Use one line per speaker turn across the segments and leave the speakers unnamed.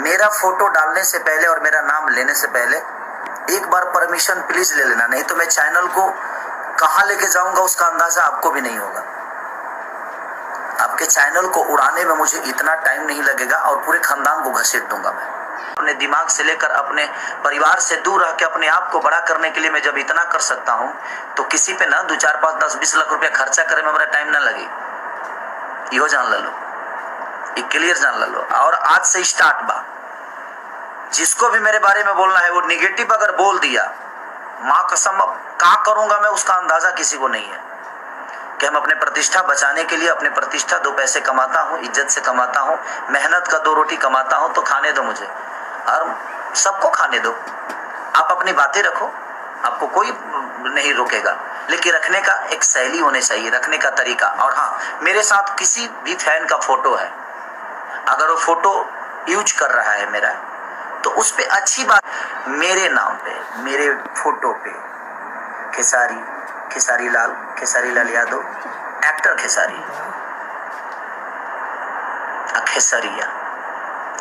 मेरा फोटो डालने से पहले और मेरा नाम लेने से पहले एक बार परमिशन प्लीज ले लेना, नहीं तो मैं चैनल को कहां लेके जाऊंगा उसका अंदाजा आपको भी नहीं होगा। आपके चैनल को उड़ाने में मुझे इतना टाइम नहीं लगेगा और पूरे खानदान को घसीट दूंगा मैं। अपने दिमाग से लेकर अपने परिवार से दूर रह के अपने आप को बड़ा करने के लिए मैं जब इतना कर सकता हूं तो किसी पे ना 2, 4, 5, 10, 20 लाख रुपया खर्चा करे में मेरा टाइम ना लगे। यो जान लो, ये क्लियर जान लो। और आज से स्टार्ट बा, जिसको भी मेरे बारे में बोलना है वो निगेटिव अगर बोल दिया, माँ कसम अब क्या करूंगा मैं उसका अंदाजा किसी को नहीं है। कि हम अपने प्रतिष्ठा बचाने के लिए अपने प्रतिष्ठा 2 पैसे कमाता हूँ, इज्जत से कमाता हूँ, मेहनत का 2 रोटी कमाता हूँ, तो खाने दो मुझे और सबको खाने दो। आप अपनी बातें रखो, आपको कोई नहीं रोकेगा, लेकिन रखने का एक शैली होनी चाहिए, रखने का तरीका। और हाँ, मेरे साथ किसी भी फैन का फोटो है, अगर वो फोटो यूज कर रहा है मेरा, तो उस पे अच्छी बात, मेरे नाम पे, मेरे फोटो पे खेसारी लाल यादव, एक्टर खेसारिया,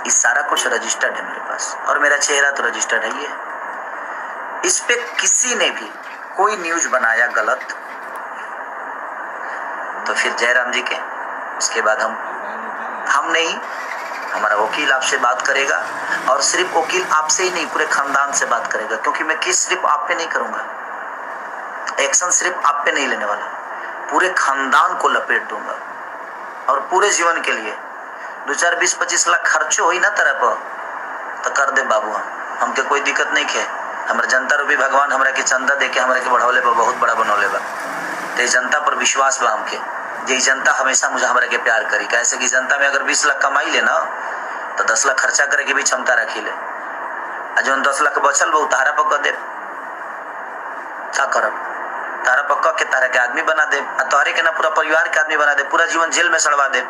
इस सारा कुछ रजिस्टर्ड है मेरे पास और मेरा चेहरा तो रजिस्टर्ड है। ये इस पे किसी ने भी कोई न्यूज बनाया गलत तो फिर जयराम जी के, उसके बाद हम नहीं, हमारा वकील आपसे बात करेगा और सिर्फ वकील आपसे ही नहीं पूरे खानदान से बात करेगा, क्योंकि मैं केस सिर्फ आप पे नहीं करूंगा, एक्शन सिर्फ आप पे नहीं लेने वाला, पूरे खानदान को लपेट दूंगा और पूरे जीवन के लिए 2, 4, 20, 25 लाख खर्चो हो ही ना तरह पर तो कर दे बाबू। हमके कोई दिक्कत नहीं है। हमारे जनता रूपी भगवान हमरा के चंदा दे के हमरा के बढ़ौले बा, बहुत बड़ा बनौले बा। तो जनता पर विश्वास बा हमके, जे जनता हमेशा मुझे हमरा के प्यार करी। कैसे कि जनता में अगर 20 लाख कमाई ले ना तो 10 लाख खर्चा करे के भी क्षमता रखी ले, जो 10 लाख बचल बा तारा पक्का दे, क्या करब, तारा पक्का के तारा के आदमी बना दे, तोहरे के ना पूरा परिवार के आदमी बना दे, पूरा जीवन जेल में सड़वा दे।